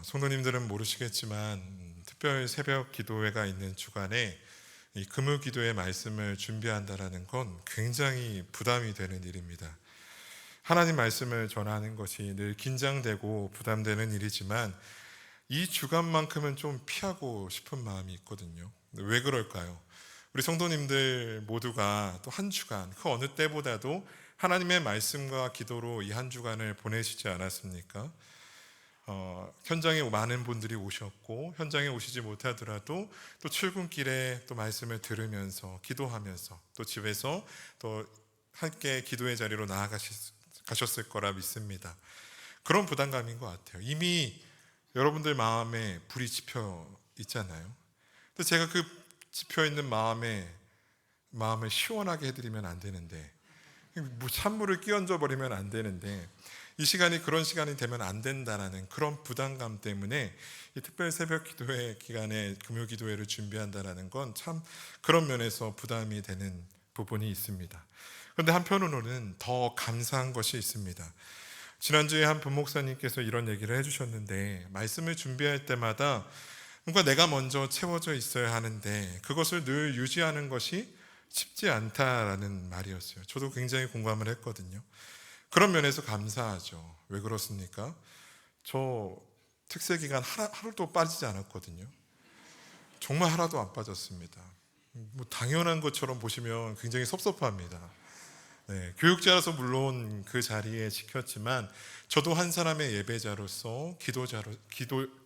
성도님들은 모르시겠지만 특별 새벽 기도회가 있는 주간에 이 금요 기도의 말씀을 준비한다라는 건 굉장히 부담이 되는 일입니다. 하나님 말씀을 전하는 것이 늘 긴장되고 부담되는 일이지만 이 주간만큼은 좀 피하고 싶은 마음이 있거든요. 왜 그럴까요? 우리 성도님들 모두가 또 한 주간 그 어느 때보다도 하나님의 말씀과 기도로 이 한 주간을 보내시지 않았습니까? 현장에 많은 분들이 오셨고, 현장에 오시지 못하더라도 또 출근길에 또 말씀을 들으면서 기도하면서 또 집에서 또 함께 기도의 자리로 나아가셨을 거라 믿습니다. 그런 부담감인 것 같아요. 이미 여러분들 마음에 불이 지펴 있잖아요. 또 제가 그 지펴 있는 마음을 시원하게 해드리면 안 되는데, 찬물을 끼얹어 버리면 안 되는데, 이 시간이 그런 시간이 되면 안 된다라는 그런 부담감 때문에 이 특별 새벽 기도회 기간에 금요 기도회를 준비한다라는 건 참 그런 면에서 부담이 되는 부분이 있습니다. 그런데 한편으로는 더 감사한 것이 있습니다. 지난주에 한 부목사님께서 이런 얘기를 해주셨는데, 말씀을 준비할 때마다 뭔가 내가 먼저 채워져 있어야 하는데 그것을 늘 유지하는 것이 쉽지 않다라는 말이었어요. 저도 굉장히 공감을 했거든요. 그런 면에서 감사하죠. 왜 그렇습니까? 저 특세 기간 하루도 빠지지 않았거든요. 정말 하나도 안 빠졌습니다. 뭐 당연한 것처럼 보시면 굉장히 섭섭합니다. 네, 교육자라서 물론 그 자리에 지켰지만 저도 한 사람의 예배자로서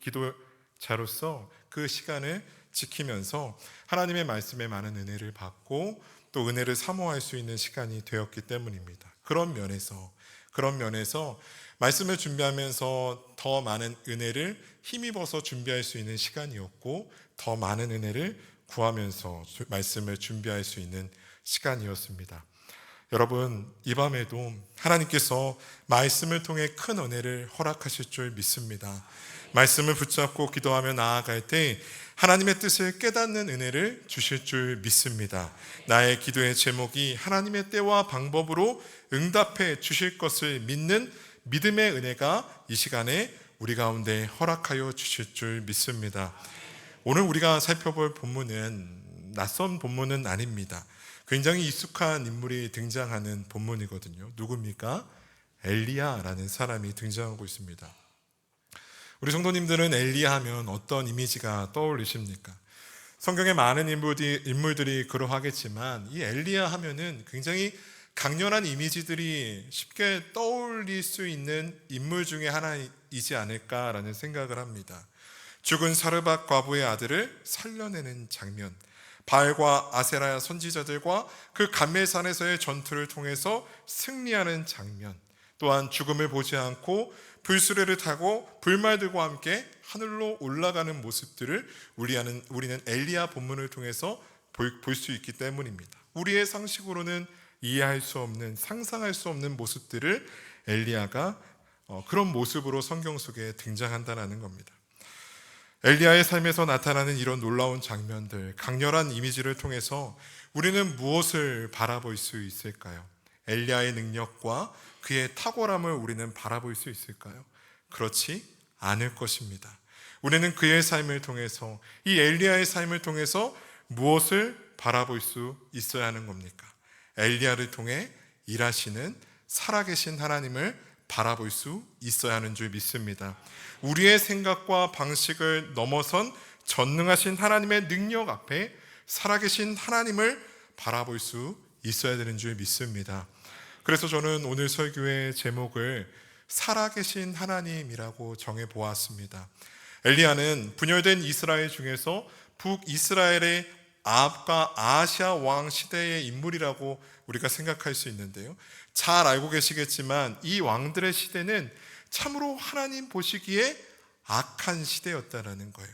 기도자로서 그 시간을 지키면서 하나님의 말씀에 많은 은혜를 받고 또 은혜를 사모할 수 있는 시간이 되었기 때문입니다. 그런 면에서 말씀을 준비하면서 더 많은 은혜를 힘입어서 준비할 수 있는 시간이었고, 더 많은 은혜를 구하면서 말씀을 준비할 수 있는 시간이었습니다. 여러분, 이 밤에도 하나님께서 말씀을 통해 큰 은혜를 허락하실 줄 믿습니다. 말씀을 붙잡고 기도하며 나아갈 때 하나님의 뜻을 깨닫는 은혜를 주실 줄 믿습니다. 나의 기도의 제목이 하나님의 때와 방법으로 응답해 주실 것을 믿는 믿음의 은혜가 이 시간에 우리 가운데 허락하여 주실 줄 믿습니다. 오늘 우리가 살펴볼 본문은 낯선 본문은 아닙니다. 굉장히 익숙한 인물이 등장하는 본문이거든요. 누굽니까? 엘리야라는 사람이 등장하고 있습니다. 우리 성도님들은 엘리야 하면 어떤 이미지가 떠올리십니까? 성경에 많은 인물들이 그러하겠지만 이 엘리야 하면은 굉장히 강렬한 이미지들이 쉽게 떠올릴 수 있는 인물 중에 하나이지 않을까라는 생각을 합니다. 죽은 사르밧 과부의 아들을 살려내는 장면, 바알과 아세라 선지자들과 그 감멜산에서의 전투를 통해서 승리하는 장면, 또한 죽음을 보지 않고 불수레를 타고 불말들과 함께 하늘로 올라가는 모습들을 우리는 엘리야 본문을 통해서 볼 수 있기 때문입니다. 우리의 상식으로는 이해할 수 없는, 상상할 수 없는 모습들을 엘리야가 그런 모습으로 성경 속에 등장한다는 겁니다. 엘리야의 삶에서 나타나는 이런 놀라운 장면들, 강렬한 이미지를 통해서 우리는 무엇을 바라볼 수 있을까요? 엘리야의 능력과 그의 탁월함을 우리는 바라볼 수 있을까요? 그렇지 않을 것입니다. 우리는 그의 삶을 통해서, 이 엘리야의 삶을 통해서 무엇을 바라볼 수 있어야 하는 겁니까? 엘리야를 통해 일하시는 살아계신 하나님을 바라볼 수 있어야 하는 줄 믿습니다. 우리의 생각과 방식을 넘어선 전능하신 하나님의 능력 앞에 살아계신 하나님을 바라볼 수 있어야 되는 줄 믿습니다. 그래서 저는 오늘 설교의 제목을 살아계신 하나님이라고 정해보았습니다. 엘리야는 분열된 이스라엘 중에서 북이스라엘의 아합과 아하시아 왕 시대의 인물이라고 우리가 생각할 수 있는데요, 잘 알고 계시겠지만 이 왕들의 시대는 참으로 하나님 보시기에 악한 시대였다는 거예요.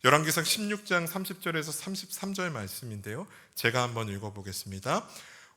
열왕기상 16장 30절에서 33절 말씀인데요, 제가 한번 읽어보겠습니다.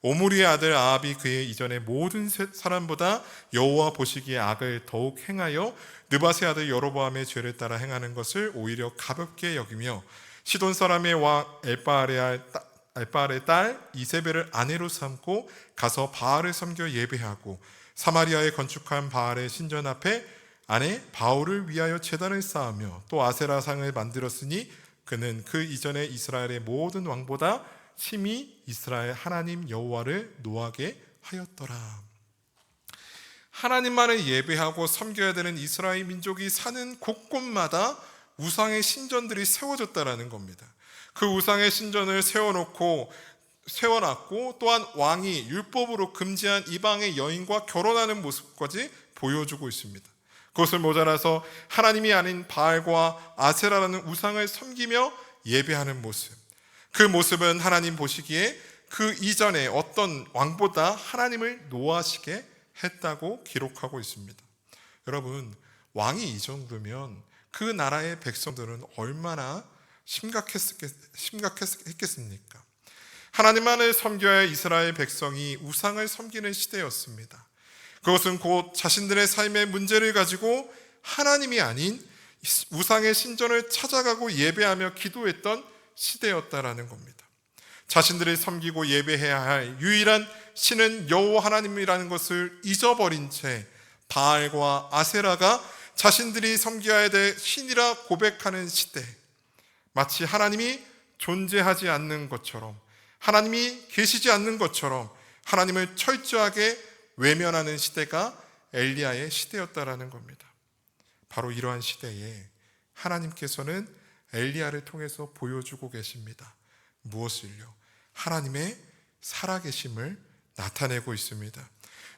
오므리의 아들 아합이 그의 이전의 모든 사람보다 여호와 보시기에 악을 더욱 행하여 느밧의 아들 여로보암의 죄를 따라 행하는 것을 오히려 가볍게 여기며 시돈 사람의 왕 엘바알의 딸 이세벨을 아내로 삼고 가서 바알을 섬겨 예배하고 사마리아에 건축한 바알의 신전 앞에 안에 바울을 위하여 제단을 쌓으며 또 아세라상을 만들었으니 그는 그 이전에 이스라엘의 모든 왕보다 심히 이스라엘 하나님 여호와를 노하게 하였더라. 하나님만을 예배하고 섬겨야 되는 이스라엘 민족이 사는 곳곳마다 우상의 신전들이 세워졌다라는 겁니다. 그 우상의 신전을 세워놨고 또한 왕이 율법으로 금지한 이방의 여인과 결혼하는 모습까지 보여주고 있습니다. 그것을 모자라서 하나님이 아닌 바알과 아세라라는 우상을 섬기며 예배하는 모습, 그 모습은 하나님 보시기에 그 이전에 어떤 왕보다 하나님을 노하시게 했다고 기록하고 있습니다. 여러분, 왕이 이 정도면 그 나라의 백성들은 얼마나 심각했겠습니까? 하나님만을 섬겨야 이스라엘 백성이 우상을 섬기는 시대였습니다. 그것은 곧 자신들의 삶의 문제를 가지고 하나님이 아닌 우상의 신전을 찾아가고 예배하며 기도했던 시대였다라는 겁니다. 자신들이 섬기고 예배해야 할 유일한 신은 여호와 하나님이라는 것을 잊어버린 채 바알과 아세라가 자신들이 섬겨야 될 신이라 고백하는 시대, 마치 하나님이 존재하지 않는 것처럼, 하나님이 계시지 않는 것처럼 하나님을 철저하게 외면하는 시대가 엘리야의 시대였다라는 겁니다. 바로 이러한 시대에 하나님께서는 엘리야를 통해서 보여주고 계십니다. 무엇을요? 하나님의 살아계심을 나타내고 있습니다.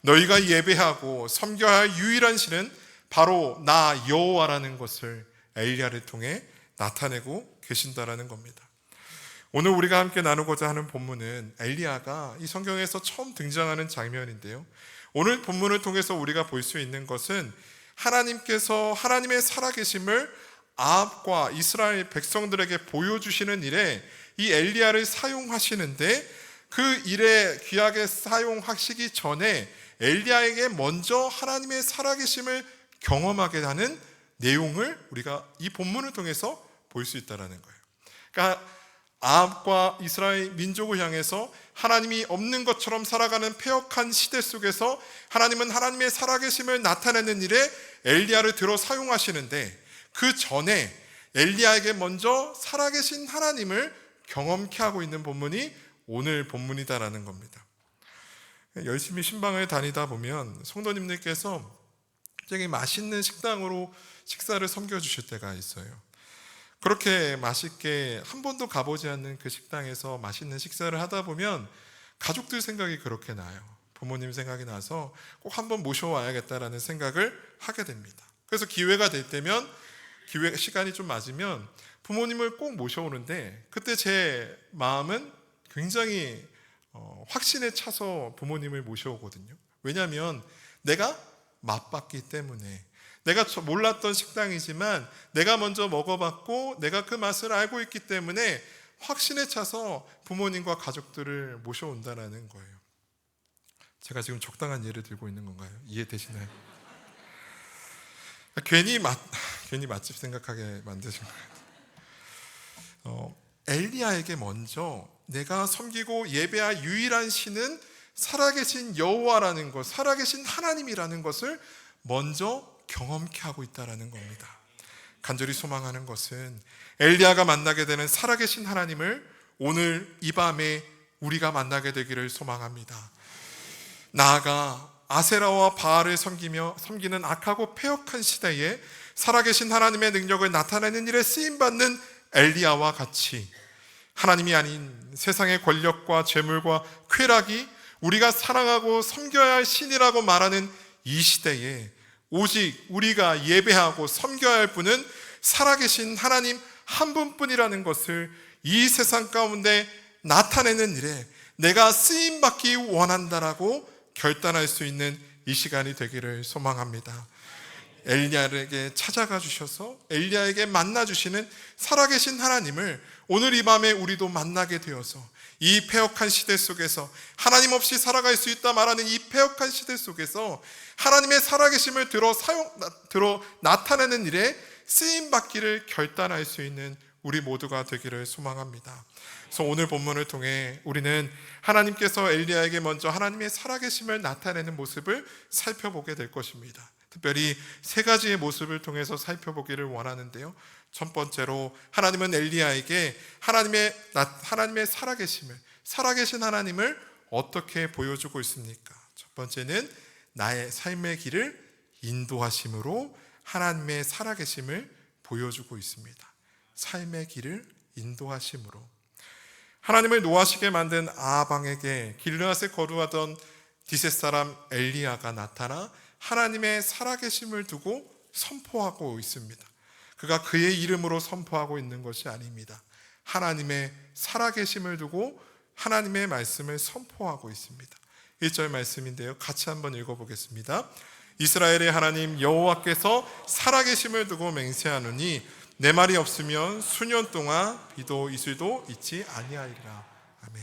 너희가 예배하고 섬겨야 할 유일한 신은 바로 나 여호와라는 것을 엘리야를 통해 나타내고 계신다라는 겁니다. 오늘 우리가 함께 나누고자 하는 본문은 엘리야가 이 성경에서 처음 등장하는 장면인데요, 오늘 본문을 통해서 우리가 볼 수 있는 것은 하나님께서 하나님의 살아계심을 아합과 이스라엘 백성들에게 보여주시는 일에 이 엘리야를 사용하시는데, 그 일에 귀하게 사용하시기 전에 엘리야에게 먼저 하나님의 살아계심을 경험하게 하는 내용을 우리가 이 본문을 통해서 볼 수 있다는 거예요. 그러니까 아합과 이스라엘 민족을 향해서 하나님이 없는 것처럼 살아가는 패역한 시대 속에서 하나님은 하나님의 살아계심을 나타내는 일에 엘리야를 들어 사용하시는데, 그 전에 엘리야에게 먼저 살아계신 하나님을 경험케 하고 있는 본문이 오늘 본문이다라는 겁니다. 열심히 신방을 다니다 보면 성도님들께서 굉장히 맛있는 식당으로 식사를 섬겨주실 때가 있어요. 그렇게 맛있게 한 번도 가보지 않는 그 식당에서 맛있는 식사를 하다 보면 가족들 생각이 그렇게 나요. 부모님 생각이 나서 꼭 한번 모셔와야겠다라는 생각을 하게 됩니다. 그래서 기회가 될 때면, 시간이 좀 맞으면 부모님을 꼭 모셔오는데, 그때 제 마음은 굉장히 확신에 차서 부모님을 모셔오거든요. 왜냐하면 내가 맛봤기 때문에, 내가 몰랐던 식당이지만 내가 먼저 먹어봤고 내가 그 맛을 알고 있기 때문에 확신에 차서 부모님과 가족들을 모셔온다는 거예요. 제가 지금 적당한 예를 들고 있는 건가요? 이해되시나요? 괜히 맛집 생각하게 만드신 거예요. 엘리야에게 먼저 내가 섬기고 예배할 유일한 신은 살아계신 여호와라는 것, 살아계신 하나님이라는 것을 먼저 경험케 하고 있다는 겁니다. 간절히 소망하는 것은 엘리야가 만나게 되는 살아계신 하나님을 오늘 이 밤에 우리가 만나게 되기를 소망합니다. 나아가 아세라와 바알을 섬기는 악하고 패역한 시대에 살아계신 하나님의 능력을 나타내는 일에 쓰임받는 엘리야와 같이 하나님이 아닌 세상의 권력과 재물과 쾌락이 우리가 사랑하고 섬겨야 할 신이라고 말하는 이 시대에 오직 우리가 예배하고 섬겨야 할 분은 살아계신 하나님 한 분뿐이라는 것을 이 세상 가운데 나타내는 일에 내가 쓰임받기 원한다라고 결단할 수 있는 이 시간이 되기를 소망합니다. 엘리야에게 찾아가 주셔서 엘리야에게 만나 주시는 살아계신 하나님을 오늘 이 밤에 우리도 만나게 되어서 이 패역한 시대 속에서 하나님 없이 살아갈 수 있다 말하는 이 패역한 시대 속에서 하나님의 살아계심을 들어 나타내는 일에 쓰임받기를 결단할 수 있는 우리 모두가 되기를 소망합니다. 그래서 오늘 본문을 통해 우리는 하나님께서 엘리야에게 먼저 하나님의 살아계심을 나타내는 모습을 살펴보게 될 것입니다. 특별히 세 가지의 모습을 통해서 살펴보기를 원하는데요. 첫 번째로 하나님은 엘리야에게 하나님의 살아계신 하나님을 어떻게 보여주고 있습니까? 첫 번째는 나의 삶의 길을 인도하심으로 하나님의 살아계심을 보여주고 있습니다. 삶의 길을 인도하심으로. 하나님을 노하시게 만든 아방에게 길르앗에 거주하던 디셋 사람 엘리야가 나타나 하나님의 살아계심을 두고 선포하고 있습니다. 그가 그의 이름으로 선포하고 있는 것이 아닙니다. 하나님의 살아계심을 두고 하나님의 말씀을 선포하고 있습니다. 1절 말씀인데요, 같이 한번 읽어보겠습니다. 이스라엘의 하나님 여호와께서 살아계심을 두고 맹세하노니 내 말이 없으면 수년 동안 비도 이슬도 있지 아니하리라. 아멘.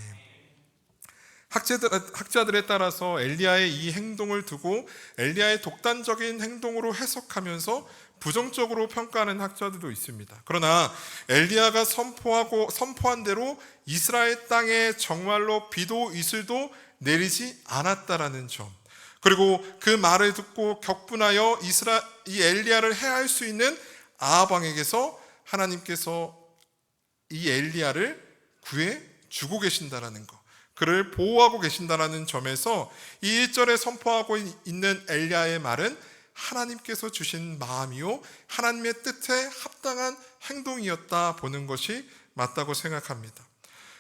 학자들에 따라서 엘리야의 이 행동을 두고 엘리야의 독단적인 행동으로 해석하면서 부정적으로 평가하는 학자들도 있습니다. 그러나 엘리야가 선포한 대로 이스라엘 땅에 정말로 비도 이슬도 내리지 않았다라는 점, 그리고 그 말을 듣고 격분하여 이 엘리야를 해할 수 있는 아합왕에게서 하나님께서 이 엘리야를 구해 주고 계신다라는 것, 그를 보호하고 계신다라는 점에서 이 1절에 선포하고 있는 엘리야의 말은 하나님께서 주신 마음이요 하나님의 뜻에 합당한 행동이었다 보는 것이 맞다고 생각합니다.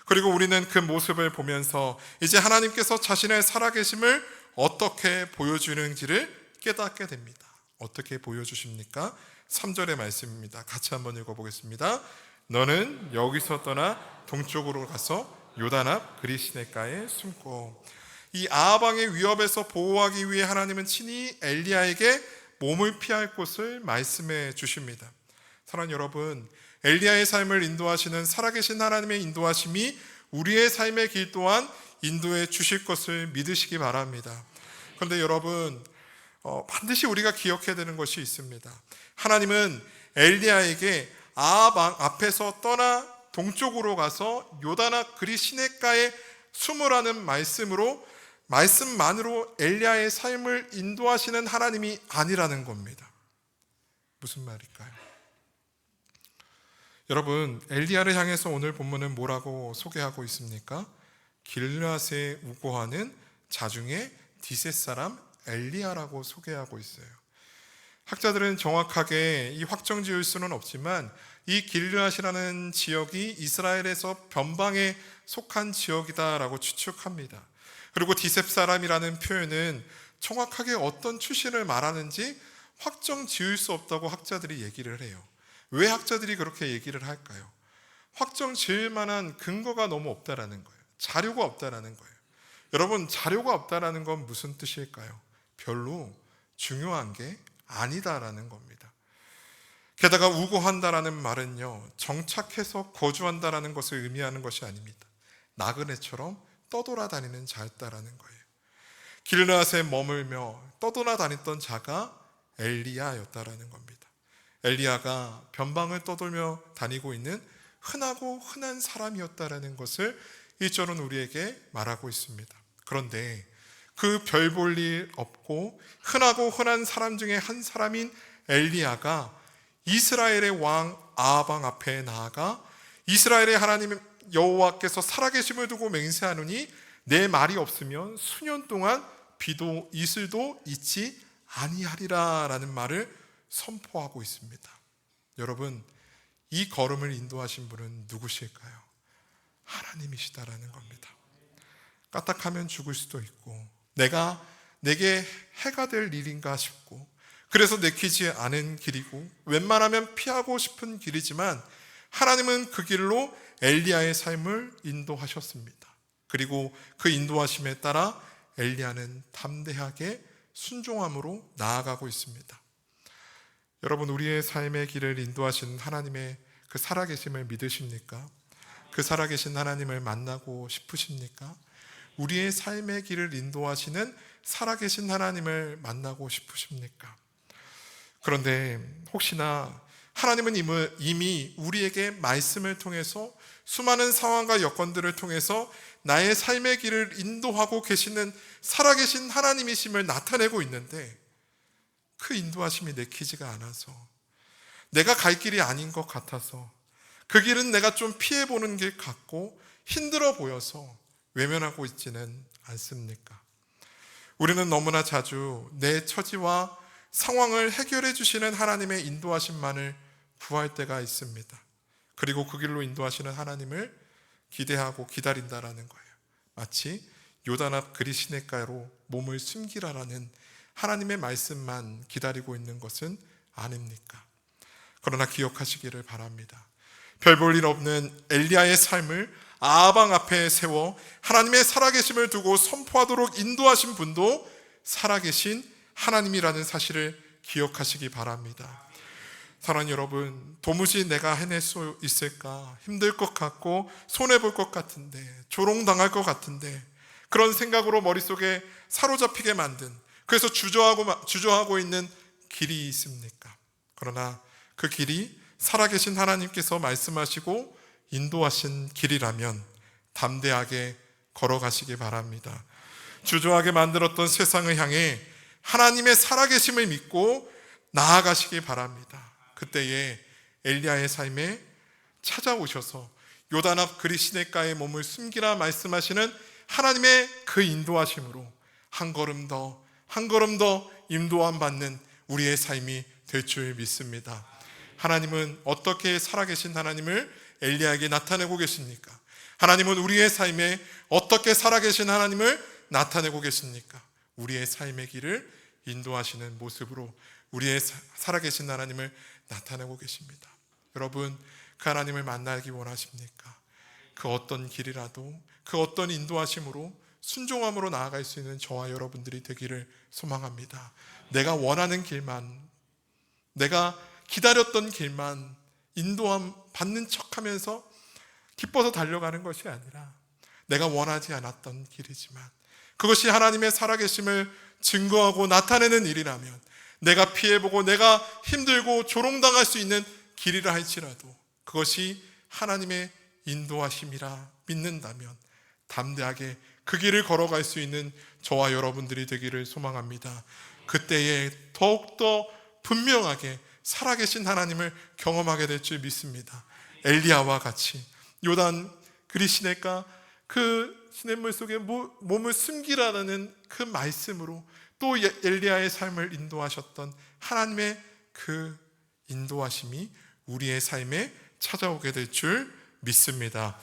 그리고 우리는 그 모습을 보면서 이제 하나님께서 자신의 살아계심을 어떻게 보여주는지를 깨닫게 됩니다. 어떻게 보여주십니까? 3절의 말씀입니다. 같이 한번 읽어보겠습니다. 너는 여기서 떠나 동쪽으로 가서 요단 앞 그리시네가에 숨고. 이 아합왕의 위협에서 보호하기 위해 하나님은 친히 엘리야에게 몸을 피할 곳을 말씀해 주십니다. 사랑하는 여러분, 엘리야의 삶을 인도하시는 살아계신 하나님의 인도하심이 우리의 삶의 길 또한 인도해 주실 것을 믿으시기 바랍니다. 그런데 여러분, 반드시 우리가 기억해야 되는 것이 있습니다. 하나님은 엘리야에게 아합 앞에서 떠나 동쪽으로 가서 요단앞 그리 시냇가에 숨으라는 말씀만으로 엘리야의 삶을 인도하시는 하나님이 아니라는 겁니다. 무슨 말일까요? 여러분, 엘리야를 향해서 오늘 본문은 뭐라고 소개하고 있습니까? 길르앗에 우거하는 자중의 디셋 사람 엘리야라고 소개하고 있어요. 학자들은 정확하게 이 확정 지을 수는 없지만 이 길르앗이라는 지역이 이스라엘에서 변방에 속한 지역이다라고 추측합니다. 그리고 디셉 사람이라는 표현은 정확하게 어떤 출신을 말하는지 확정 지을 수 없다고 학자들이 얘기를 해요. 왜 학자들이 그렇게 얘기를 할까요? 확정 지을 만한 근거가 너무 없다라는 거예요. 자료가 없다라는 거예요. 여러분, 자료가 없다라는 건 무슨 뜻일까요? 별로 중요한 게 아니다라는 겁니다. 게다가 우거한다라는 말은요, 정착해서 거주한다라는 것을 의미하는 것이 아닙니다. 나그네처럼 떠돌아다니는 자였다라는 거예요. 길르앗에 머물며 떠돌아다녔던 자가 엘리야였다라는 겁니다. 엘리야가 변방을 떠돌며 다니고 있는 흔하고 흔한 사람이었다라는 것을 1절은 우리에게 말하고 있습니다. 그런데 그 별 볼 일 없고 흔하고 흔한 사람 중에 한 사람인 엘리야가 이스라엘의 왕 아합 앞에 나아가 이스라엘의 하나님 여호와께서 살아계심을 두고 맹세하노니 내 말이 없으면 수년 동안 비도 이슬도 있지 아니하리라 라는 말을 선포하고 있습니다. 여러분, 이 걸음을 인도하신 분은 누구실까요? 하나님이시다라는 겁니다. 까딱하면 죽을 수도 있고 내게 해가 될 일인가 싶고 그래서 내키지 않은 길이고 웬만하면 피하고 싶은 길이지만 하나님은 그 길로 엘리야의 삶을 인도하셨습니다. 그리고 그 인도하심에 따라 엘리야는 담대하게 순종함으로 나아가고 있습니다. 여러분, 우리의 삶의 길을 인도하시는 하나님의 그 살아계심을 믿으십니까? 그 살아계신 하나님을 만나고 싶으십니까? 우리의 삶의 길을 인도하시는 살아계신 하나님을 만나고 싶으십니까? 그런데 혹시나 하나님은 이미 우리에게 말씀을 통해서 수많은 상황과 여건들을 통해서 나의 삶의 길을 인도하고 계시는 살아계신 하나님이심을 나타내고 있는데 그 인도하심이 내키지가 않아서, 내가 갈 길이 아닌 것 같아서, 그 길은 내가 좀 피해보는 길 같고 힘들어 보여서 외면하고 있지는 않습니까? 우리는 너무나 자주 내 처지와 상황을 해결해 주시는 하나님의 인도하심만을 구할 때가 있습니다. 그리고 그 길로 인도하시는 하나님을 기대하고 기다린다라는 거예요. 마치 요단 앞 그리시네가로 몸을 숨기라라는 하나님의 말씀만 기다리고 있는 것은 아닙니까? 그러나 기억하시기를 바랍니다. 별 볼 일 없는 엘리야의 삶을 아방 앞에 세워 하나님의 살아계심을 두고 선포하도록 인도하신 분도 살아계신 하나님이라는 사실을 기억하시기 바랍니다. 사랑하는 여러분, 도무지 내가 해낼 수 있을까? 힘들 것 같고 손해볼 것 같은데, 조롱당할 것 같은데, 그런 생각으로 머릿속에 사로잡히게 만든, 그래서 주저하고 있는 길이 있습니까? 그러나 그 길이 살아계신 하나님께서 말씀하시고 인도하신 길이라면 담대하게 걸어가시기 바랍니다. 주저하게 만들었던 세상을 향해 하나님의 살아계심을 믿고 나아가시기 바랍니다. 그때에 엘리야의 삶에 찾아오셔서 요단 앞 그리시네가에 몸을 숨기라 말씀하시는 하나님의 그 인도하심으로 한 걸음 더 인도함 받는 우리의 삶이 될 줄 믿습니다. 하나님은 어떻게 살아계신 하나님을 엘리야에게 나타내고 계십니까? 하나님은 우리의 삶에 어떻게 살아계신 하나님을 나타내고 계십니까? 우리의 삶의 길을 인도하시는 모습으로 우리의 살아계신 하나님을 나타내고 계십니다. 여러분, 그 하나님을 만나기 원하십니까? 그 어떤 길이라도, 그 어떤 인도하심으로 순종함으로 나아갈 수 있는 저와 여러분들이 되기를 소망합니다. 내가 원하는 길만, 내가 기다렸던 길만 인도함 받는 척하면서 기뻐서 달려가는 것이 아니라 내가 원하지 않았던 길이지만 그것이 하나님의 살아계심을 증거하고 나타내는 일이라면, 내가 피해보고 내가 힘들고 조롱당할 수 있는 길이라 할지라도 그것이 하나님의 인도하심이라 믿는다면 담대하게 그 길을 걸어갈 수 있는 저와 여러분들이 되기를 소망합니다. 그때에 더욱더 분명하게 살아계신 하나님을 경험하게 될 줄 믿습니다. 엘리야와 같이 요단 그리시네가 그 시냇물 속에 몸을 숨기라는 그 말씀으로 또 엘리야의 삶을 인도하셨던 하나님의 그 인도하심이 우리의 삶에 찾아오게 될 줄 믿습니다.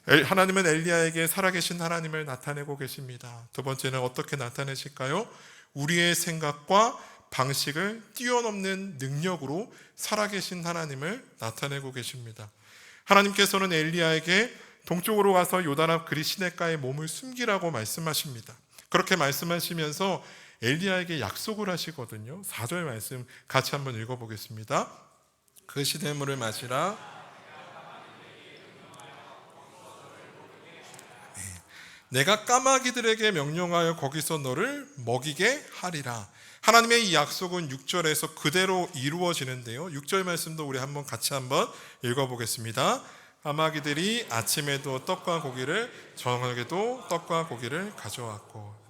하나님은 엘리야에게 살아계신 하나님을 나타내고 계십니다. 두 번째는 어떻게 나타내실까요? 우리의 생각과 방식을 뛰어넘는 능력으로 살아계신 하나님을 나타내고 계십니다. 하나님께서는 엘리야에게 동쪽으로 가서 요단 앞 그리시네가에 몸을 숨기라고 말씀하십니다. 그렇게 말씀하시면서 엘리야에게 약속을 하시거든요. 4절 말씀 같이 한번 읽어보겠습니다. 그 시냇물을 마시라. 내가 까마귀들에게 명령하여 거기서 너를 먹이게 하리라. 하나님의 이 약속은 6절에서 그대로 이루어지는데요. 6절 말씀도 우리 같이 한번 읽어보겠습니다. 까마귀들이 아침에도 떡과 고기를, 저녁에도 떡과 고기를 가져왔고.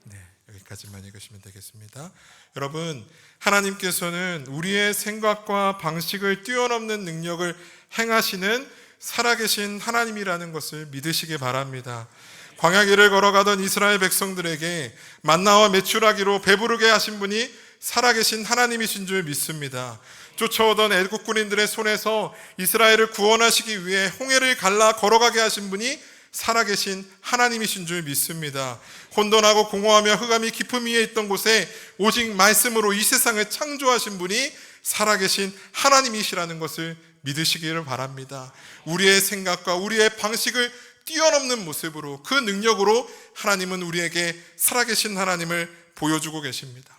네, 여기까지만 읽으시면 되겠습니다. 여러분, 하나님께서는 우리의 생각과 방식을 뛰어넘는 능력을 행하시는 살아계신 하나님이라는 것을 믿으시기 바랍니다. 광야길을 걸어가던 이스라엘 백성들에게 만나와 메추라기로 배부르게 하신 분이 살아계신 하나님이신 줄 믿습니다. 쫓아오던 애국 군인들의 손에서 이스라엘을 구원하시기 위해 홍해를 갈라 걸어가게 하신 분이 살아계신 하나님이신 줄 믿습니다. 혼돈하고 공허하며 흑암이 깊음 위에 있던 곳에 오직 말씀으로 이 세상을 창조하신 분이 살아계신 하나님이시라는 것을 믿으시기를 바랍니다. 우리의 생각과 우리의 방식을 뛰어넘는 모습으로, 그 능력으로 하나님은 우리에게 살아계신 하나님을 보여주고 계십니다.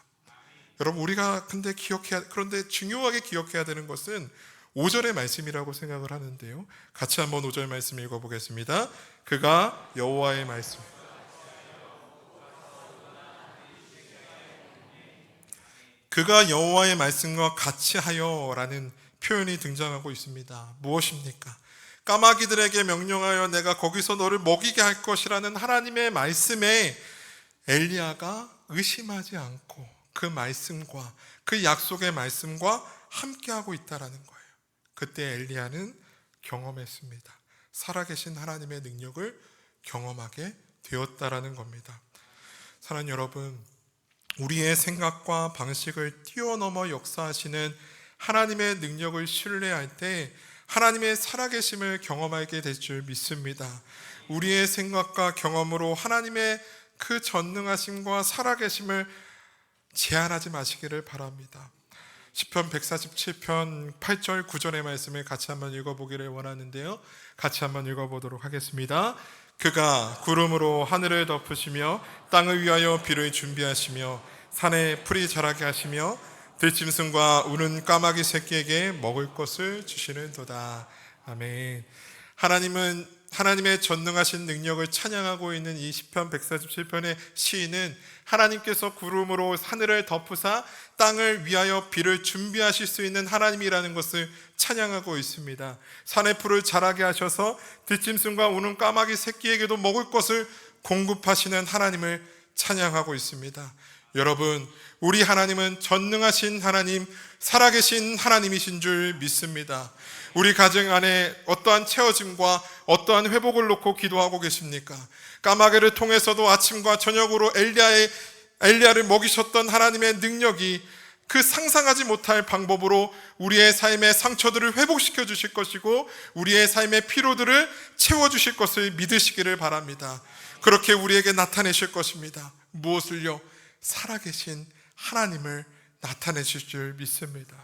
여러분, 우리가 그런데 중요하게 기억해야 되는 것은 5절의 말씀이라고 생각을 하는데요. 같이 한번 5절 말씀 읽어보겠습니다. 그가 여호와의 말씀, 그가 여호와의 말씀과 같이 하여라는 표현이 등장하고 있습니다. 무엇입니까? 까마귀들에게 명령하여 내가 거기서 너를 먹이게 할 것이라는 하나님의 말씀에 엘리야가 의심하지 않고 그 말씀과 그 약속의 말씀과 함께하고 있다라는 거예요. 그때 엘리야는 경험했습니다. 살아계신 하나님의 능력을 경험하게 되었다라는 겁니다. 사랑하는 여러분, 우리의 생각과 방식을 뛰어넘어 역사하시는 하나님의 능력을 신뢰할 때 하나님의 살아계심을 경험하게 될 줄 믿습니다. 우리의 생각과 경험으로 하나님의 그 전능하심과 살아계심을 제한하지 마시기를 바랍니다. 시편 147편 8절 9절의 말씀을 같이 한번 읽어보기를 원하는데요, 같이 한번 읽어보도록 하겠습니다. 그가 구름으로 하늘을 덮으시며 땅을 위하여 비를 준비하시며 산에 풀이 자라게 하시며 들짐승과 우는 까마귀 새끼에게 먹을 것을 주시는도다. 아멘. 하나님의 전능하신 능력을 찬양하고 있는 이 시편 147편의 시인은 하나님께서 구름으로 하늘을 덮으사 땅을 위하여 비를 준비하실 수 있는 하나님이라는 것을 찬양하고 있습니다. 산의 풀을 자라게 하셔서 들짐승과 우는 까마귀 새끼에게도 먹을 것을 공급하시는 하나님을 찬양하고 있습니다. 여러분, 우리 하나님은 전능하신 하나님, 살아계신 하나님이신 줄 믿습니다. 우리 가정 안에 어떠한 채워짐과 어떠한 회복을 놓고 기도하고 계십니까? 까마귀를 통해서도 아침과 저녁으로 엘리야를 먹이셨던 하나님의 능력이 그 상상하지 못할 방법으로 우리의 삶의 상처들을 회복시켜 주실 것이고 우리의 삶의 피로들을 채워주실 것을 믿으시기를 바랍니다. 그렇게 우리에게 나타내실 것입니다. 무엇을요? 살아계신 하나님을 나타내실 줄 믿습니다.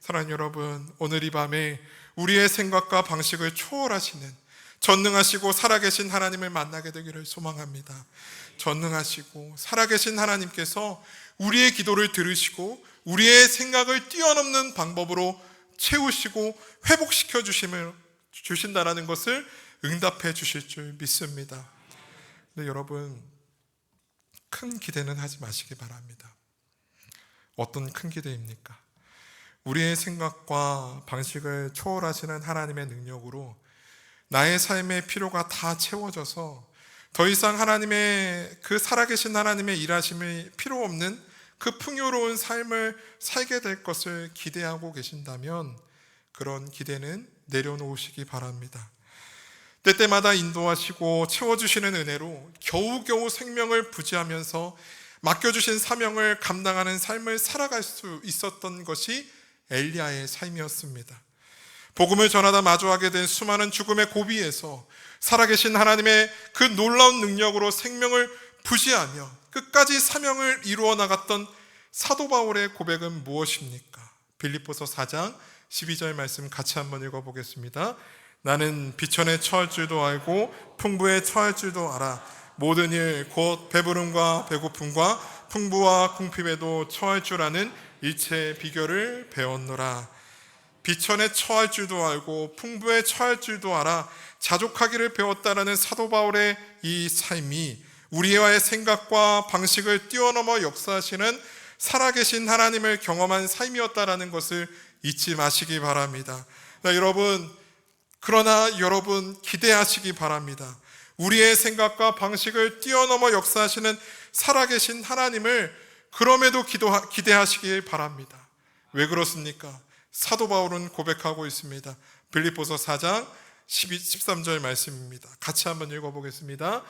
사랑하는 여러분, 오늘 이 밤에 우리의 생각과 방식을 초월하시는 전능하시고 살아계신 하나님을 만나게 되기를 소망합니다. 전능하시고 살아계신 하나님께서 우리의 기도를 들으시고 우리의 생각을 뛰어넘는 방법으로 채우시고 회복시켜 주신다는 것을 응답해 주실 줄 믿습니다. 근데 여러분, 큰 기대는 하지 마시기 바랍니다. 어떤 큰 기대입니까? 우리의 생각과 방식을 초월하시는 하나님의 능력으로 나의 삶의 필요가 다 채워져서 더 이상 하나님의 그 살아계신 하나님의 일하심이 필요 없는 그 풍요로운 삶을 살게 될 것을 기대하고 계신다면 그런 기대는 내려놓으시기 바랍니다. 때때마다 인도하시고 채워주시는 은혜로 겨우겨우 생명을 부지하면서 맡겨주신 사명을 감당하는 삶을 살아갈 수 있었던 것이 엘리야의 삶이었습니다. 복음을 전하다 마주하게 된 수많은 죽음의 고비에서 살아계신 하나님의 그 놀라운 능력으로 생명을 부지하며 끝까지 사명을 이루어 나갔던 사도 바울의 고백은 무엇입니까? 빌립보서 4장 12절 말씀 같이 한번 읽어보겠습니다. 나는 비천에 처할 줄도 알고 풍부에 처할 줄도 알아. 모든 일 곧 배부름과 배고픔과 풍부와 궁핍에도 처할 줄 아는 일체의 비결을 배웠노라. 비천에 처할 줄도 알고 풍부에 처할 줄도 알아 자족하기를 배웠다라는 사도 바울의 이 삶이 우리와의 생각과 방식을 뛰어넘어 역사하시는 살아계신 하나님을 경험한 삶이었다라는 것을 잊지 마시기 바랍니다. 그러나 여러분 기대하시기 바랍니다. 우리의 생각과 방식을 뛰어넘어 역사하시는 살아계신 하나님을 그럼에도 기대하시길 바랍니다. 왜 그렇습니까? 사도 바울은 고백하고 있습니다. 빌립보서 4장 13절 말씀입니다. 같이 한번 읽어보겠습니다.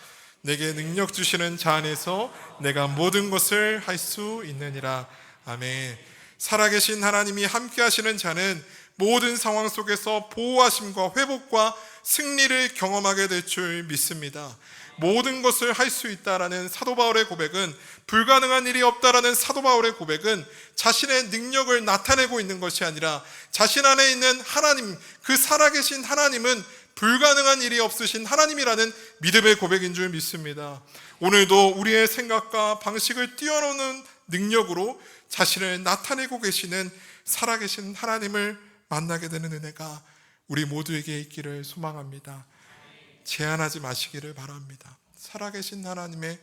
내게 능력 주시는 자 안에서 내가 모든 것을 할 수 있느니라. 아멘. 살아계신 하나님이 함께 하시는 자는 모든 상황 속에서 보호하심과 회복과 승리를 경험하게 될 줄 믿습니다. 모든 것을 할 수 있다라는 사도 바울의 고백은, 불가능한 일이 없다라는 사도 바울의 고백은 자신의 능력을 나타내고 있는 것이 아니라 자신 안에 있는 하나님, 그 살아계신 하나님은 불가능한 일이 없으신 하나님이라는 믿음의 고백인 줄 믿습니다. 오늘도 우리의 생각과 방식을 뛰어넘는 능력으로 자신을 나타내고 계시는 살아계신 하나님을 만나게 되는 은혜가 우리 모두에게 있기를 소망합니다. 제한하지 마시기를 바랍니다. 살아계신 하나님의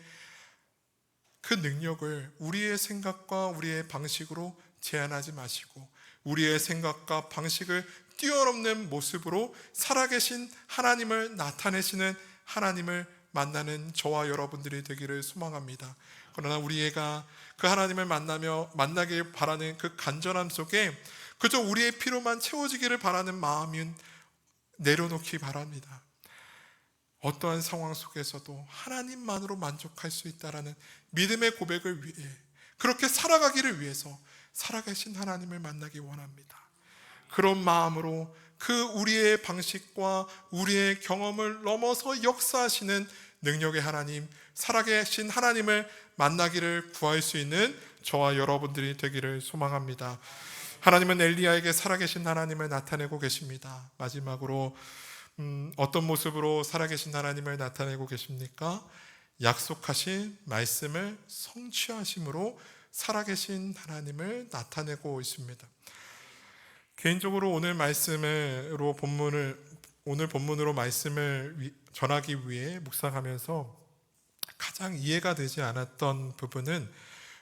그 능력을 우리의 생각과 우리의 방식으로 제한하지 마시고 우리의 생각과 방식을 뛰어넘는 모습으로 살아계신 하나님을 나타내시는 하나님을 만나는 저와 여러분들이 되기를 소망합니다. 그러나 우리가 그 하나님을 만나길 바라는 그 간절함 속에 그저 우리의 피로만 채워지기를 바라는 마음은 내려놓기 바랍니다. 어떠한 상황 속에서도 하나님만으로 만족할 수 있다라는 믿음의 고백을 위해, 그렇게 살아가기를 위해서 살아계신 하나님을 만나기 원합니다. 그런 마음으로 그 우리의 방식과 우리의 경험을 넘어서 역사하시는 능력의 하나님, 살아계신 하나님을 만나기를 구할 수 있는 저와 여러분들이 되기를 소망합니다. 하나님은 엘리야에게 살아계신 하나님을 나타내고 계십니다. 마지막으로 어떤 모습으로 살아계신 하나님을 나타내고 계십니까? 약속하신 말씀을 성취하심으로 살아계신 하나님을 나타내고 있습니다. 개인적으로 오늘 본문으로 말씀을 전하기 위해 묵상하면서 가장 이해가 되지 않았던 부분은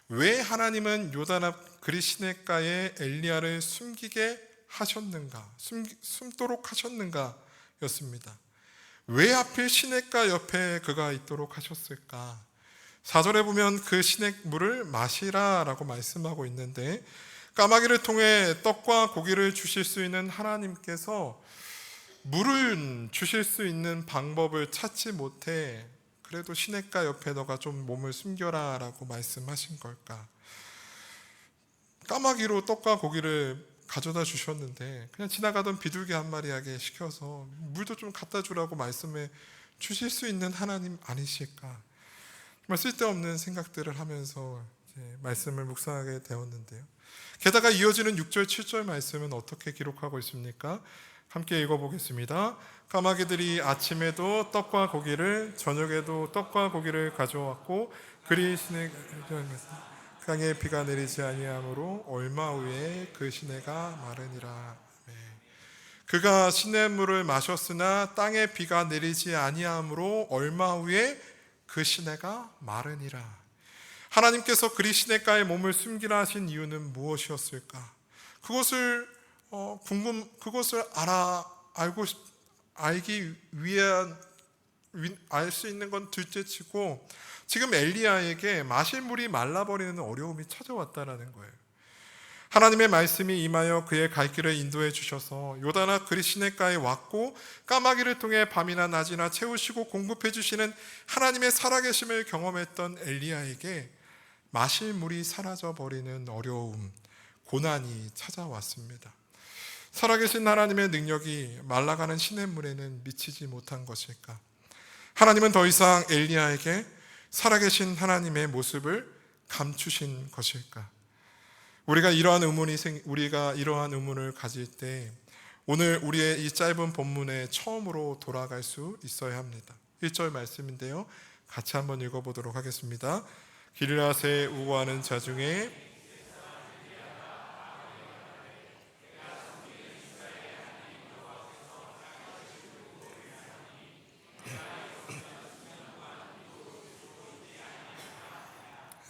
왜 하나님은 요단 앞 그리 시냇가에 엘리야를 숨기게 하셨는가, 숨도록 하셨는가 였습니다. 왜 하필 시냇가 옆에 그가 있도록 하셨을까? 4절에 보면 그 시냇물을 마시라 라고 말씀하고 있는데, 까마귀를 통해 떡과 고기를 주실 수 있는 하나님께서 물을 주실 수 있는 방법을 찾지 못해 그래도 시냇가 옆에 너가 좀 몸을 숨겨라 라고 말씀하신 걸까? 까마귀로 떡과 고기를 가져다 주셨는데 그냥 지나가던 비둘기 한 마리에게 시켜서 물도 좀 갖다 주라고 말씀해 주실 수 있는 하나님 아니실까? 정말 쓸데없는 생각들을 하면서 말씀을 묵상하게 되었는데요. 게다가 이어지는 6절, 7절 말씀은 어떻게 기록하고 있습니까? 함께 읽어보겠습니다. 까마귀들이 아침에도 떡과 고기를, 저녁에도 떡과 고기를 가져왔고 그리 강에 비가 내리지 아니하므로 얼마 후에 그 시내가 마르니라. 그가 시냇물을 마셨으나 땅에 비가 내리지 아니하므로 얼마 후에 그 시내가 마르니라. 하나님께서 그리 시냇가에 몸을 숨기라 하신 이유는 무엇이었을까? 그것을 알기 위한, 알 수 있는 건 둘째치고 지금 엘리야에게 마실 물이 말라버리는 어려움이 찾아왔다라는 거예요. 하나님의 말씀이 임하여 그의 갈 길을 인도해 주셔서 요단아 그리 시냇가에 왔고 까마귀를 통해 밤이나 낮이나 채우시고 공급해 주시는 하나님의 살아계심을 경험했던 엘리야에게 마실 물이 사라져 버리는 어려움, 고난이 찾아왔습니다. 살아계신 하나님의 능력이 말라가는 시냇물에는 미치지 못한 것일까? 하나님은 더 이상 엘리야에게 살아계신 하나님의 모습을 감추신 것일까? 우리가 이러한 의문을 가질 때 오늘 우리의 이 짧은 본문에 처음으로 돌아갈 수 있어야 합니다. 1절 말씀인데요. 같이 한번 읽어보도록 하겠습니다. 길앗에 우거하는 자 중에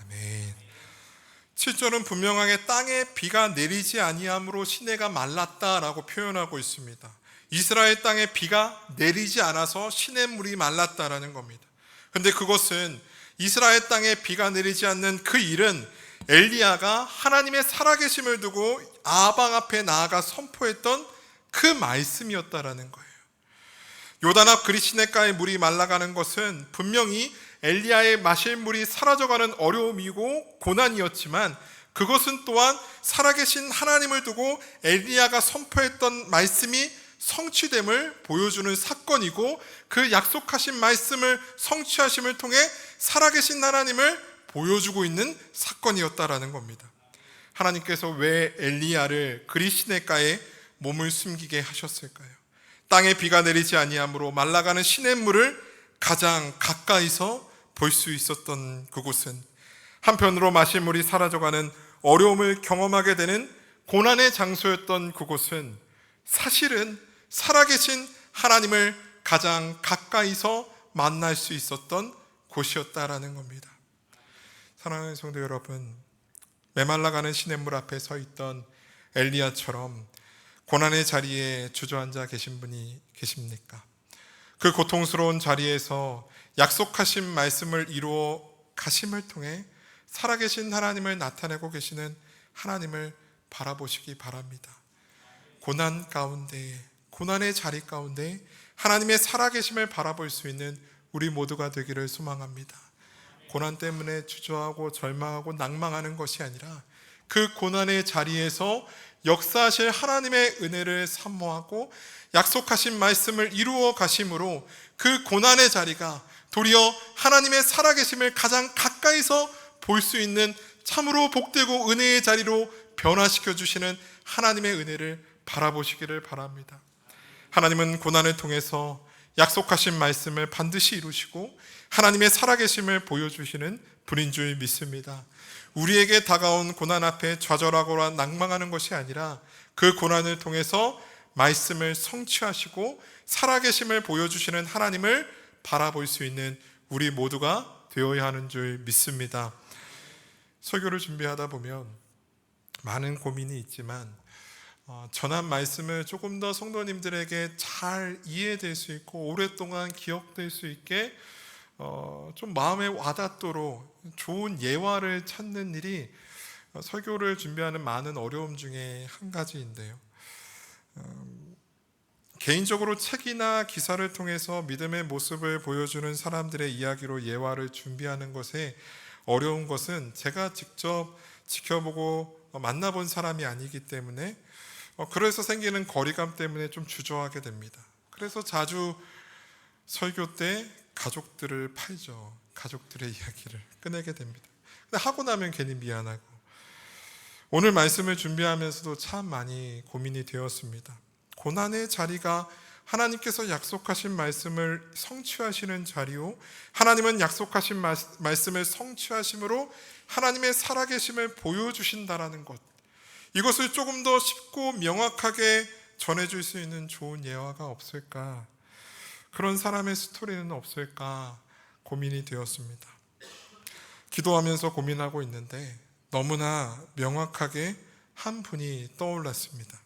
아멘. 7절은 분명하게 땅에 비가 내리지 아니함으로 시내가 말랐다라고 표현하고 있습니다. 이스라엘 땅에 비가 내리지 않아서 시냇물이 말랐다라는 겁니다. 그런데 그것은 이스라엘 땅에 비가 내리지 않는 그 일은 엘리야가 하나님의 살아계심을 두고 아방 앞에 나아가 선포했던 그 말씀이었다라는 거예요. 요단 앞 그리 시냇가의 물이 말라가는 것은 분명히 엘리야의 마실 물이 사라져가는 어려움이고 고난이었지만 그것은 또한 살아계신 하나님을 두고 엘리야가 선포했던 말씀이 성취됨을 보여주는 사건이고 그 약속하신 말씀을 성취하심을 통해 살아계신 하나님을 보여주고 있는 사건이었다라는 겁니다. 하나님께서 왜 엘리야를 그리 시냇가에 몸을 숨기게 하셨을까요? 땅에 비가 내리지 아니하므로 말라가는 시냇물을 가장 가까이서 볼 수 있었던 그곳은, 한편으로 마실 물이 사라져가는 어려움을 경험하게 되는 고난의 장소였던 그곳은 사실은 살아계신 하나님을 가장 가까이서 만날 수 있었던 곳이었다라는 겁니다. 사랑하는 성도 여러분, 메말라가는 시냇물 앞에 서 있던 엘리야처럼 고난의 자리에 주저앉아 계신 분이 계십니까? 그 고통스러운 자리에서 약속하신 말씀을 이루어 가심을 통해 살아계신 하나님을 나타내고 계시는 하나님을 바라보시기 바랍니다. 고난 가운데, 고난의 자리 가운데 하나님의 살아계심을 바라볼 수 있는 우리 모두가 되기를 소망합니다. 고난 때문에 주저하고 절망하고 낭망하는 것이 아니라 그 고난의 자리에서 역사하실 하나님의 은혜를 사모하고 약속하신 말씀을 이루어 가심으로 그 고난의 자리가 도리어 하나님의 살아계심을 가장 가까이서 볼 수 있는 참으로 복되고 은혜의 자리로 변화시켜 주시는 하나님의 은혜를 바라보시기를 바랍니다. 하나님은 고난을 통해서 약속하신 말씀을 반드시 이루시고 하나님의 살아계심을 보여주시는 분인 줄 믿습니다. 우리에게 다가온 고난 앞에 좌절하거나 낭망하는 것이 아니라 그 고난을 통해서 말씀을 성취하시고 살아계심을 보여주시는 하나님을 바라볼 수 있는 우리 모두가 되어야 하는 줄 믿습니다. 설교를 준비하다 보면 많은 고민이 있지만 전한 말씀을 조금 더 성도님들에게 잘 이해될 수 있고 오랫동안 기억될 수 있게 좀 마음에 와닿도록 좋은 예화를 찾는 일이 설교를 준비하는 많은 어려움 중에 한 가지인데요. 개인적으로 책이나 기사를 통해서 믿음의 모습을 보여주는 사람들의 이야기로 예화를 준비하는 것에 어려운 것은 제가 직접 지켜보고 만나본 사람이 아니기 때문에 그래서 생기는 거리감 때문에 좀 주저하게 됩니다. 그래서 자주 설교 때 가족들을 팔죠. 가족들의 이야기를 꺼내게 됩니다. 근데 하고 나면 괜히 미안하고 오늘 말씀을 준비하면서도 참 많이 고민이 되었습니다. 고난의 자리가 하나님께서 약속하신 말씀을 성취하시는 자리요, 하나님은 약속하신 말씀을 성취하심으로 하나님의 살아계심을 보여주신다라는 것, 이것을 조금 더 쉽고 명확하게 전해줄 수 있는 좋은 예화가 없을까, 그런 사람의 스토리는 없을까 고민이 되었습니다. 기도하면서 고민하고 있는데 너무나 명확하게 한 분이 떠올랐습니다.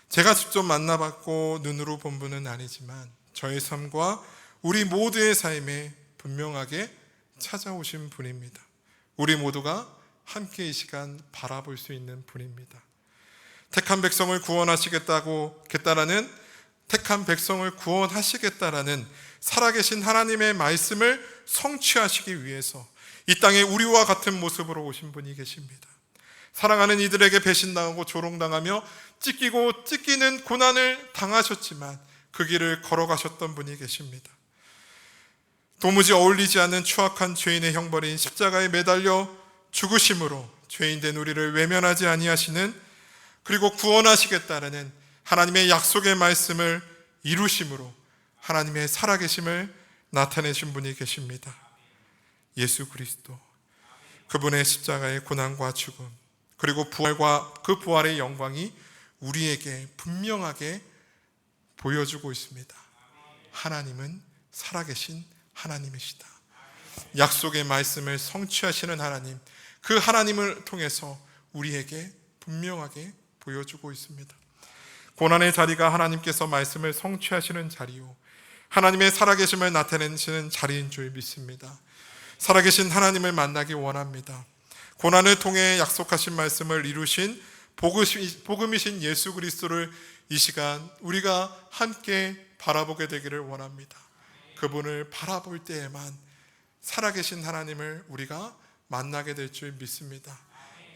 제가 직접 만나봤고 눈으로 본 분은 아니지만 저의 삶과 우리 모두의 삶에 분명하게 찾아오신 분입니다. 우리 모두가 함께 이 시간 바라볼 수 있는 분입니다. 택한 백성을 구원하시겠다는 택한 백성을 구원하시겠다라는 살아계신 하나님의 말씀을 성취하시기 위해서 이 땅에 우리와 같은 모습으로 오신 분이 계십니다. 사랑하는 이들에게 배신당하고 조롱당하며 찢기고 찢기는 고난을 당하셨지만 그 길을 걸어가셨던 분이 계십니다. 도무지 어울리지 않는 추악한 죄인의 형벌인 십자가에 매달려 죽으심으로 죄인된 우리를 외면하지 아니하시는, 그리고 구원하시겠다라는 하나님의 약속의 말씀을 이루심으로 하나님의 살아계심을 나타내신 분이 계십니다. 예수 그리스도, 그분의 십자가의 고난과 죽음, 그리고 부활과 그 부활의 영광이 우리에게 분명하게 보여주고 있습니다. 하나님은 살아계신 하나님이시다. 약속의 말씀을 성취하시는 하나님, 그 하나님을 통해서 우리에게 분명하게 보여주고 있습니다. 고난의 자리가 하나님께서 말씀을 성취하시는 자리요, 하나님의 살아계심을 나타내시는 자리인 줄 믿습니다. 살아계신 하나님을 만나기 원합니다. 고난을 통해 약속하신 말씀을 이루신 복음이신 예수 그리스도를 이 시간 우리가 함께 바라보게 되기를 원합니다. 그분을 바라볼 때에만 살아계신 하나님을 우리가 만나게 될 줄 믿습니다.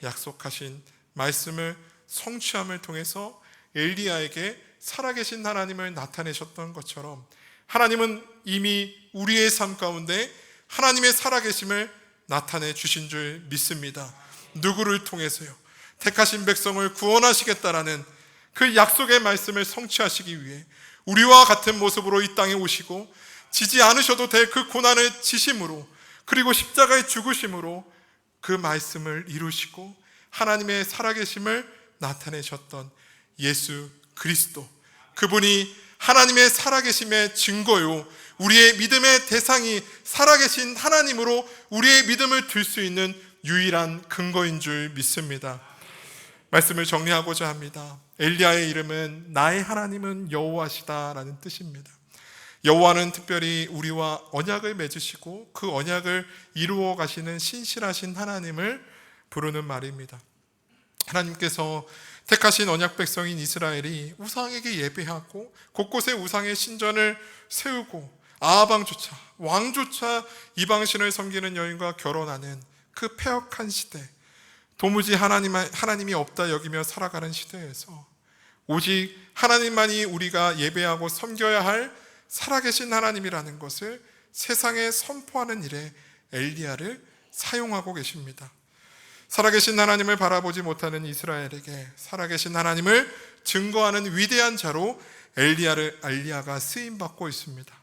약속하신 말씀을 성취함을 통해서 엘리야에게 살아계신 하나님을 나타내셨던 것처럼 하나님은 이미 우리의 삶 가운데 하나님의 살아계심을 나타내 주신 줄 믿습니다. 누구를 통해서요? 택하신 백성을 구원하시겠다라는 그 약속의 말씀을 성취하시기 위해 우리와 같은 모습으로 이 땅에 오시고 지지 않으셔도 될 그 고난을 지심으로, 그리고 십자가의 죽으심으로 그 말씀을 이루시고 하나님의 살아계심을 나타내셨던 예수 그리스도, 그분이 하나님의 살아계심의 증거요, 우리의 믿음의 대상이 살아계신 하나님으로 우리의 믿음을 둘 수 있는 유일한 근거인 줄 믿습니다. 말씀을 정리하고자 합니다. 엘리야의 이름은 나의 하나님은 여호와시다라는 뜻입니다. 여호와는 특별히 우리와 언약을 맺으시고 그 언약을 이루어 가시는 신실하신 하나님을 부르는 말입니다. 하나님께서 택하신 언약 백성인 이스라엘이 우상에게 예배하고 곳곳에 우상의 신전을 세우고 아방조차 왕조차 이방신을 섬기는 여인과 결혼하는 그 패역한 시대, 도무지 하나님이 없다 여기며 살아가는 시대에서 오직 하나님만이 우리가 예배하고 섬겨야 할 살아계신 하나님이라는 것을 세상에 선포하는 일에 엘리야를 사용하고 계십니다. 살아계신 하나님을 바라보지 못하는 이스라엘에게 살아계신 하나님을 증거하는 위대한 자로 엘리야가 쓰임받고 있습니다.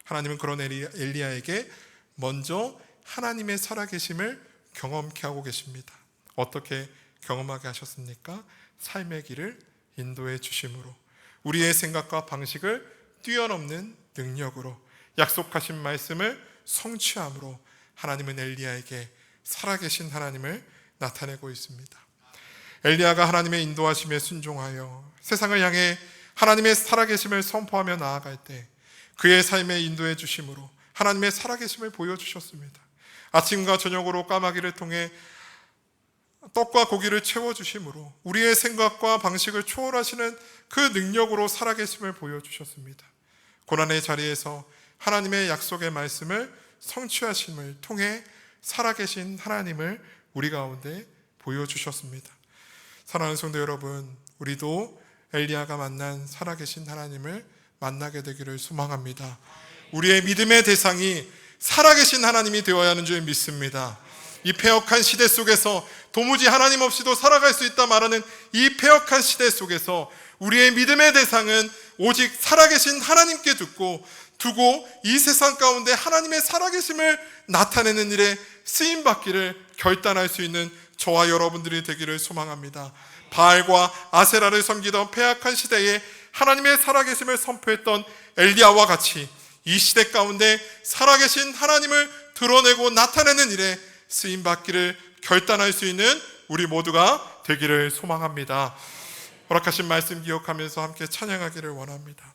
하나님은 그런 엘리야에게 먼저 하나님의 살아계심을 경험케 하고 계십니다. 어떻게 경험하게 하셨습니까? 삶의 길을 인도해 주심으로, 우리의 생각과 방식을 뛰어넘는 능력으로, 약속하신 말씀을 성취함으로 하나님은 엘리야에게 살아계신 하나님을 나타내고 있습니다. 엘리야가 하나님의 인도하심에 순종하여 세상을 향해 하나님의 살아계심을 선포하며 나아갈 때 그의 삶에 인도해 주심으로 하나님의 살아계심을 보여주셨습니다. 아침과 저녁으로 까마귀를 통해 떡과 고기를 채워주심으로 우리의 생각과 방식을 초월하시는 그 능력으로 살아계심을 보여주셨습니다. 고난의 자리에서 하나님의 약속의 말씀을 성취하심을 통해 살아계신 하나님을 우리 가운데 보여주셨습니다. 사랑하는 성도 여러분, 우리도 엘리야가 만난 살아계신 하나님을 만나게 되기를 소망합니다. 우리의 믿음의 대상이 살아계신 하나님이 되어야 하는 줄 믿습니다. 이 패역한 시대 속에서 도무지 하나님 없이도 살아갈 수 있다 말하는 이 패역한 시대 속에서 우리의 믿음의 대상은 오직 살아계신 하나님께 두고 이 세상 가운데 하나님의 살아계심을 나타내는 일에 쓰임받기를 결단할 수 있는 저와 여러분들이 되기를 소망합니다. 바알과 아세라를 섬기던 패역한 시대에 하나님의 살아계심을 선포했던 엘리야와 같이 이 시대 가운데 살아계신 하나님을 드러내고 나타내는 일에 쓰임받기를 결단할 수 있는 우리 모두가 되기를 소망합니다. 허락하신 말씀 기억하면서 함께 찬양하기를 원합니다.